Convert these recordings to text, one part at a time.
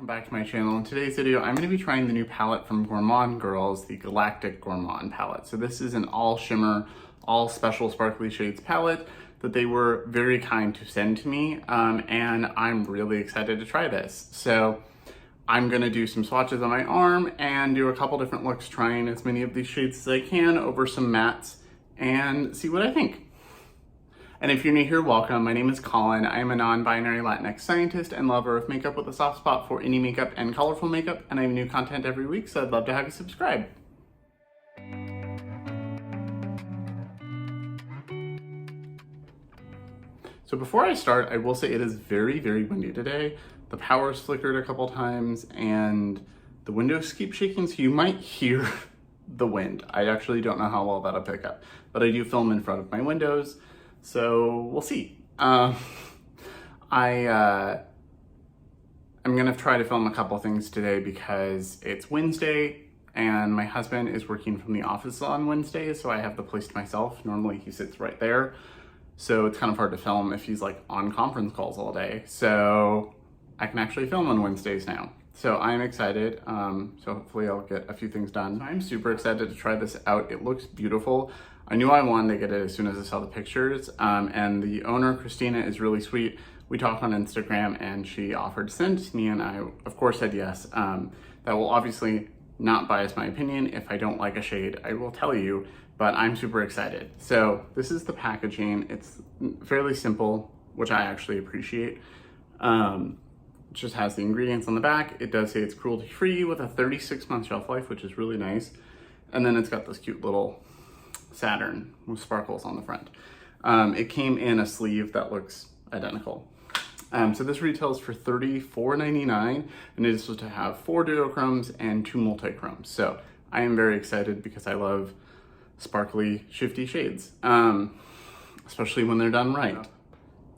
Welcome back to my channel. In today's video, I'm going to be trying the new palette from Gourmande Girls, the Galactic Gourmande palette. So this is an all shimmer, all special sparkly shades palette that they were very kind to send to me, and I'm really excited to try this. So I'm going to do some swatches on my arm and do a couple different looks, trying as many of these shades as I can over some mattes and see what I think. And if you're new here, welcome. My name is Colin. I am a non-binary Latinx scientist and lover of makeup with a soft spot for indie makeup and colorful makeup, and I have new content every week, so I'd love to have you subscribe. So before I start, I will say it is very, very windy today. The power's flickered a couple times and the windows keep shaking, so you might hear the wind. I actually don't know how well that'll pick up, but I do film in front of my windows. So we'll see. I'm gonna try to film a couple things today because it's Wednesday and my husband is working from the office on Wednesdays, so I have the place to myself. Normally he sits right there, so it's kind of hard to film if he's like on conference calls all day. So I can actually film on Wednesdays now. So I'm excited. So hopefully I'll get a few things done. I'm super excited to try this out. It looks beautiful. I knew I wanted to get it as soon as I saw the pictures, and the owner, Christina, is really sweet. We talked on Instagram and she offered to send it to me, and I, of course, said yes. That will obviously not bias my opinion. If I don't like a shade, I will tell you, but I'm super excited. So this is the packaging. It's fairly simple, which I actually appreciate. It just has the ingredients on the back. It does say it's cruelty-free with a 36-month shelf life, which is really nice. And then it's got this cute little Saturn with sparkles on the front. It came in a sleeve that looks identical. So this retails for $34.99, and it is supposed to have 4 duochromes and 2 multichromes. So I am very excited because I love sparkly, shifty shades, especially when they're done right.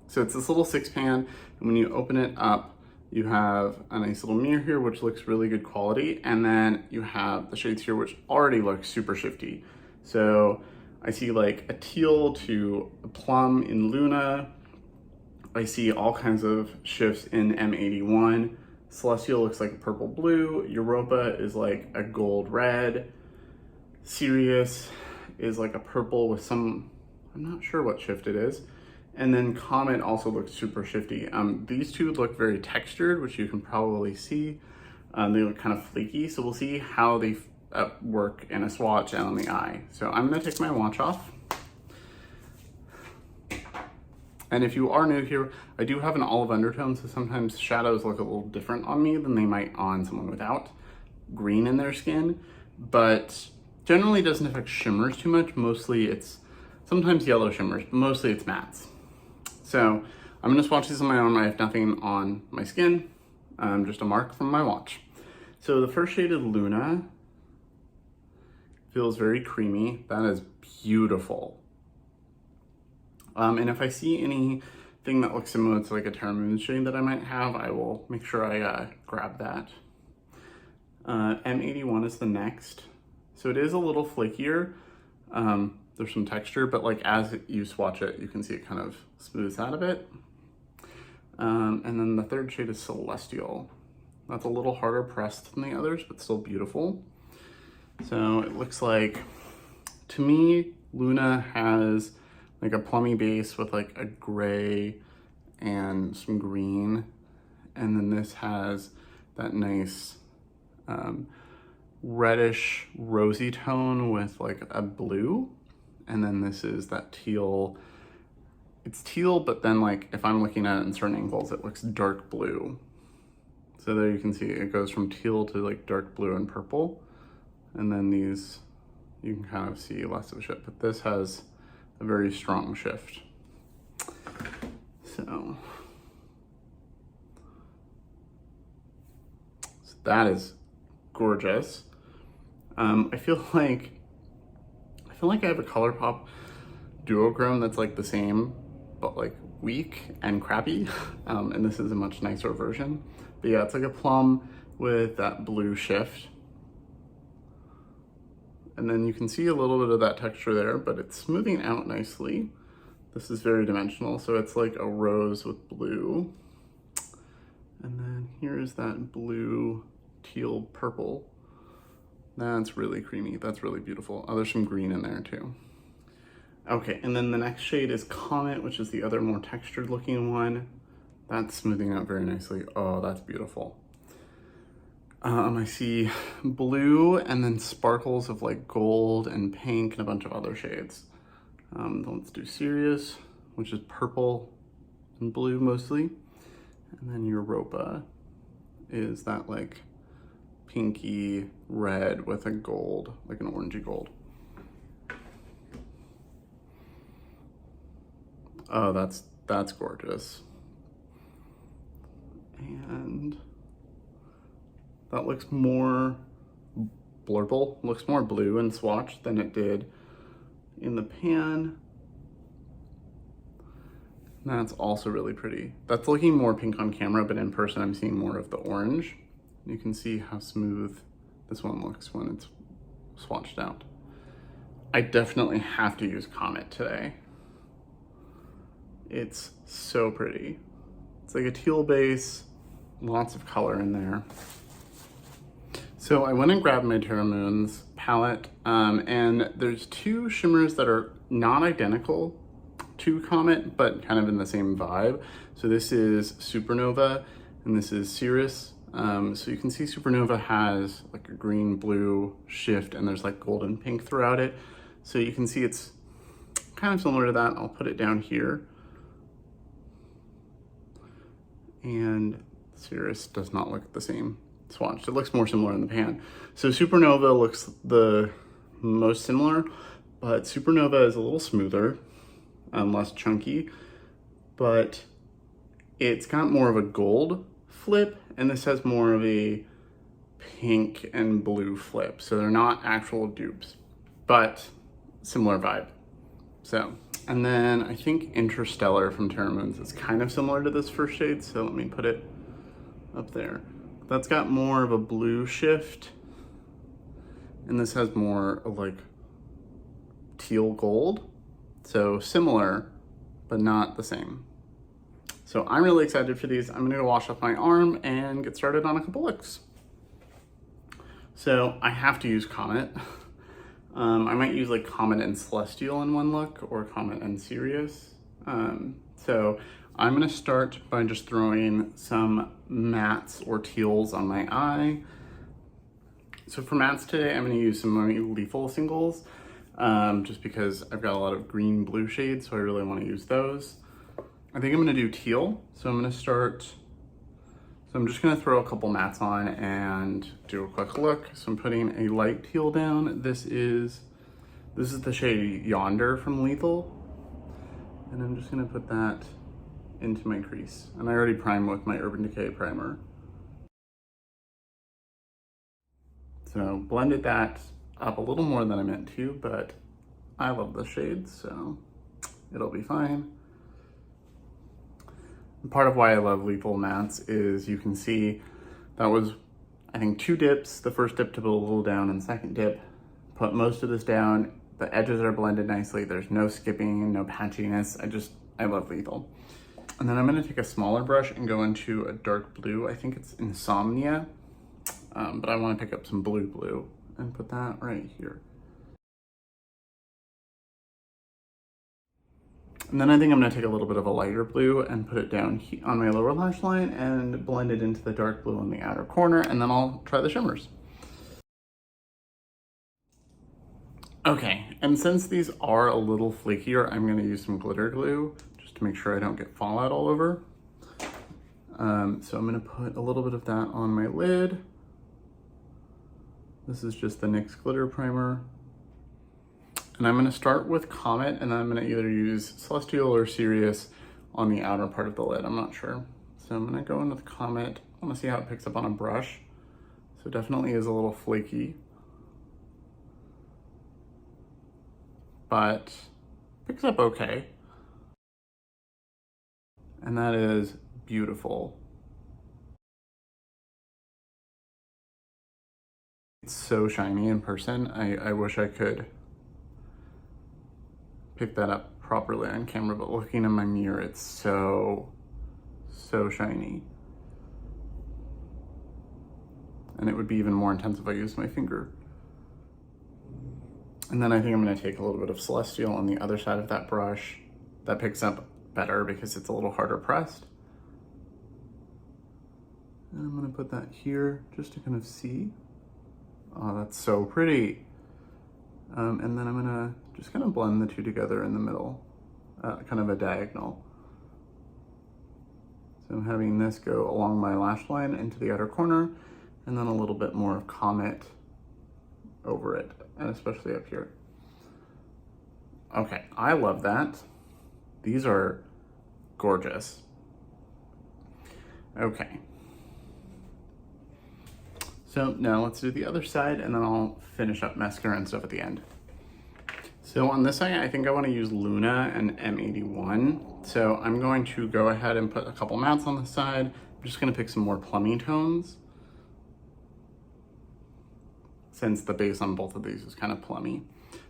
So it's this little 6-pan, and when you open it up, you have a nice little mirror here, which looks really good quality, and then you have the shades here, which already look super shifty. So I see like a teal to a plum in Luna. I see all kinds of shifts in M81. Celestial looks like a purple blue. Europa is like a gold red. Sirius is like a purple with some, I'm not sure what shift it is. And then Comet also looks super shifty. These two look very textured, which you can probably see. They look kind of flaky, so we'll see how they work in a swatch and on the eye. So I'm gonna take my watch off. And if you are new here, I do have an olive undertone, so sometimes shadows look a little different on me than they might on someone without green in their skin, but generally doesn't affect shimmers too much. Mostly it's, sometimes yellow shimmers, but mostly it's mattes. So I'm gonna swatch these on my own. I have nothing on my skin, just a mark from my watch. So the first shade is Luna. Feels very creamy. That is beautiful. And if I see anything that looks similar to like a Terra Moon shade that I might have, I will make sure I grab that. M81 is the next. So it is a little flakier. There's some texture, but like as you swatch it, you can see it kind of smooths out a bit. And then the third shade is Celestial. That's a little harder pressed than the others, but still beautiful. So it looks like, to me, Luna has like a plummy base with like a gray and some green. And then this has that nice reddish rosy tone with like a blue. And then this is that teal. It's teal, but then like if I'm looking at it in certain angles, it looks dark blue. So there you can see it goes from teal to like dark blue and purple. And then these, you can kind of see less of a shift, but this has a very strong shift. So that is gorgeous. I feel like I have a ColourPop Duochrome that's like the same, but like weak and crappy. And this is a much nicer version. But yeah, it's like a plum with that blue shift. And then you can see a little bit of that texture there, but it's smoothing out nicely. This is very dimensional, so it's like a rose with blue. And then here's that blue, teal, purple. That's really creamy. That's really beautiful. Oh, there's some green in there too. Okay, and then the next shade is Comet, which is the other more textured looking one. That's smoothing out very nicely. Oh, that's beautiful. I see blue and then sparkles of like gold and pink and a bunch of other shades. Let's do Serious, which is purple and blue mostly. And then Europa is that like pinky red with a gold, like an orangey gold. Oh, that's gorgeous. And that looks more blurple, looks more blue in swatch than it did in the pan. That's also really pretty. That's looking more pink on camera, but in person I'm seeing more of the orange. You can see how smooth this one looks when it's swatched out. I definitely have to use Comet today. It's so pretty. It's like a teal base, lots of color in there. So I went and grabbed my Terra Moons palette, and there's two shimmers that are not identical to Comet, but kind of in the same vibe. So this is Supernova, and this is Cirrus. So you can see Supernova has like a green blue shift, and there's like gold and pink throughout it. So you can see it's kind of similar to that. I'll put it down here. And Cirrus does not look the same swatched. It looks more similar in the pan. So Supernova looks the most similar, but Supernova is a little smoother, less chunky, but it's got more of a gold flip, and this has more of a pink and blue flip. So they're not actual dupes, but similar vibe. So, and then I think Interstellar from Terra Moons is kind of similar to this first shade, so let me put it up there. That's got more of a blue shift, and this has more of like teal gold. So similar, but not the same. So I'm really excited for these. I'm gonna go wash off my arm and get started on a couple looks. So I have to use Comet. I might use like Comet and Celestial in one look, or Comet and Sirius. So I'm gonna start by just throwing some mattes or teals on my eye. So for mattes today, I'm gonna use some more Lethal singles, just because I've got a lot of green blue shades, so I really wanna use those. I think I'm gonna do teal. So I'm just gonna throw a couple mattes on and do a quick look. So I'm putting a light teal down. This is the shade Yonder from Lethal. And I'm just gonna put that into my crease. And I already primed with my Urban Decay primer. So blended that up a little more than I meant to, but I love the shade, so it'll be fine. Part of why I love Lethal mattes is you can see that was, I think, 2 dips. The first dip to put a little down, and second dip, put most of this down. The edges are blended nicely. There's no skipping, no patchiness. I love Lethal. And then I'm gonna take a smaller brush and go into a dark blue. I think it's Insomnia, but I wanna pick up some blue and put that right here. And then I think I'm gonna take a little bit of a lighter blue and put it down on my lower lash line and blend it into the dark blue in the outer corner, and then I'll try the shimmers. Okay, and since these are a little flakier, I'm gonna use some glitter glue just to make sure I don't get fallout all over. So I'm gonna put a little bit of that on my lid. This is just the NYX glitter primer. And I'm gonna start with Comet, and then I'm gonna either use Celestial or Sirius on the outer part of the lid, I'm not sure. So I'm gonna go in with Comet. I wanna see how it picks up on a brush. So it definitely is a little flaky, but picks up okay. And that is beautiful. It's so shiny in person. I wish I could pick that up properly on camera, but looking in my mirror, it's so shiny. and it would be even more intense if I used my finger. And then I think I'm gonna take a little bit of Celestial on the other side of that brush. That picks up better because it's a little harder pressed. And I'm gonna put that here just to kind of see. Oh, that's so pretty. And then I'm gonna just kind of blend the two together in the middle, kind of a diagonal. So I'm having this go along my lash line into the outer corner, and then a little bit more of Comet over it, and especially up here. Okay, I love that. These are gorgeous. Okay. So now let's do the other side, and then I'll finish up mascara and stuff at the end. So on this side, I think I want to use Luna and M81. So I'm going to go ahead and put a couple mattes on the side. I'm just going to pick some more plummy tones, since the base on both of these is kind of plummy.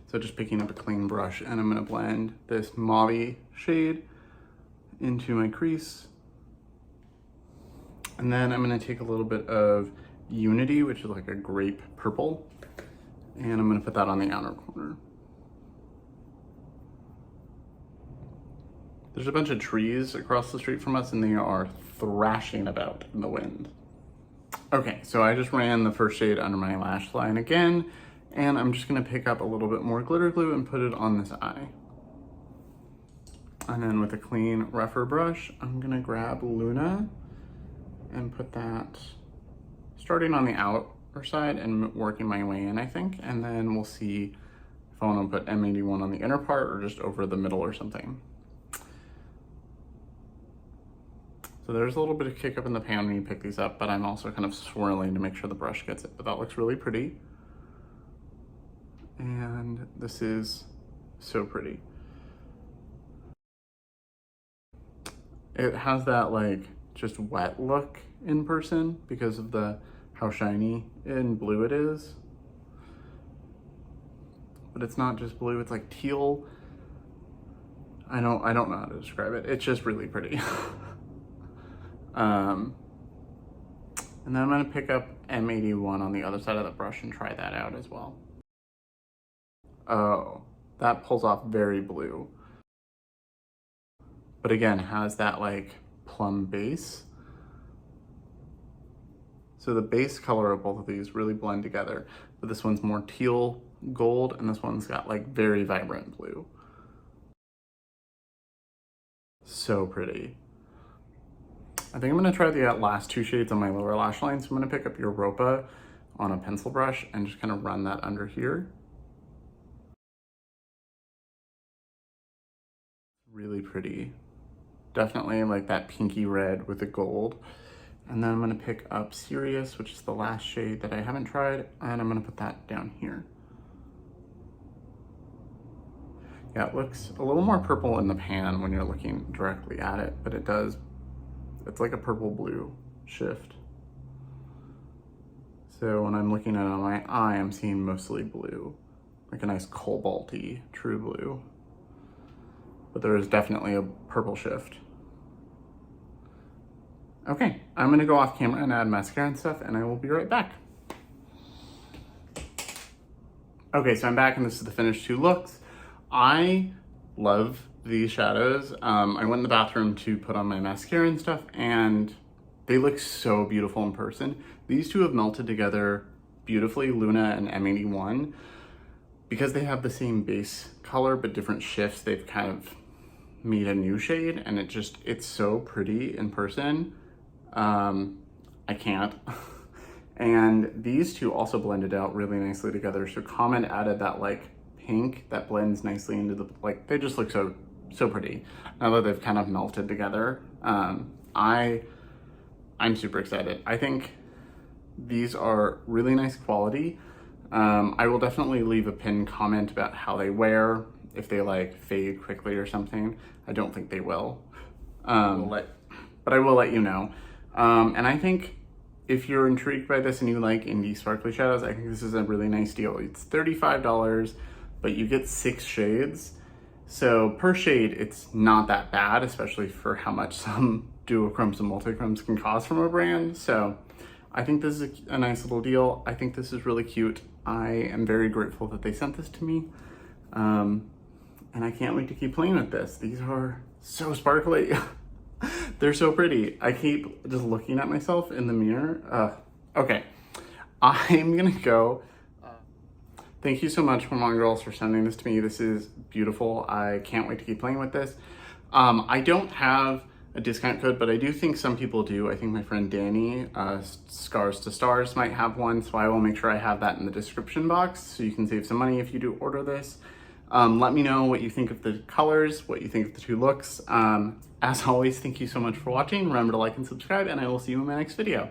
So just picking up a clean brush, and I'm going to blend this mauve shade into my crease. And then I'm going to take a little bit of Unity, which is like a grape purple, and I'm going to put that on the outer corner. There's a bunch of trees across the street from us, and they are thrashing about in the wind. Okay, so I just ran the first shade under my lash line again, and I'm just gonna pick up a little bit more glitter glue and put it on this eye. And then with a clean, rougher brush, I'm gonna grab Luna and put that starting on the outer side and working my way in, I think. And then we'll see if I wanna put M81 on the inner part or just over the middle or something. So there's a little bit of kick up in the pan when you pick these up, but I'm also kind of swirling to make sure the brush gets it, but that looks really pretty. And this is so pretty. It has that like just wet look in person because of how shiny and blue it is. But it's not just blue, it's like teal. I don't know how to describe it. It's just really pretty. And then I'm gonna pick up M81 on the other side of the brush and try that out as well. Oh, that pulls off very blue. But again, has that like plum base. So the base color of both of these really blend together, but this one's more teal gold and this one's got like very vibrant blue. So pretty. I think I'm gonna try the last two shades on my lower lash line. So I'm gonna pick up Europa on a pencil brush and just kind of run that under here. Really pretty. Definitely like that pinky red with the gold. And then I'm gonna pick up Sirius, which is the last shade that I haven't tried, and I'm gonna put that down here. Yeah, it looks a little more purple in the pan when you're looking directly at it, but it's like a purple blue shift. So when I'm looking at it on my eye, I'm seeing mostly blue, like a nice cobalty true blue. But there is definitely a purple shift. Okay, I'm gonna go off camera and add mascara and stuff, and I will be right back. Okay, so I'm back and this is the finished two looks. I love these shadows. I went in the bathroom to put on my mascara and stuff, and they look so beautiful in person. These two have melted together beautifully, Luna and M81. Because they have the same base color but different shifts, they've kind of made a new shade, and it's so pretty in person. I can't. And these two also blended out really nicely together. So Comet added that like pink that blends nicely into the, like, they just look so pretty now that they've kind of melted together. I'm super excited. I think these are really nice quality. I will definitely leave a pinned comment about how they wear, if they like fade quickly or something. I don't think they will, but I will let you know. And I think if you're intrigued by this and you like indie sparkly shadows, I think this is a really nice deal. It's $35, but you get 6 shades. So per shade, it's not that bad, especially for how much some duochromes and multichromes can cost from a brand. So I think this is a nice little deal. I think this is really cute. I am very grateful that they sent this to me. And I can't wait to keep playing with this. These are so sparkly. They're so pretty. I keep just looking at myself in the mirror. Okay, I'm gonna go. Thank you so much, Gourmande Girls, for sending this to me. This is beautiful. I can't wait to keep playing with this. I don't have a discount code, but I do think some people do. I think my friend Danny, Scars to Stars, might have one, so I will make sure I have that in the description box so you can save some money if you do order this. Let me know what you think of the colors, what you think of the two looks. As always, thank you so much for watching. Remember to like and subscribe, and I will see you in my next video.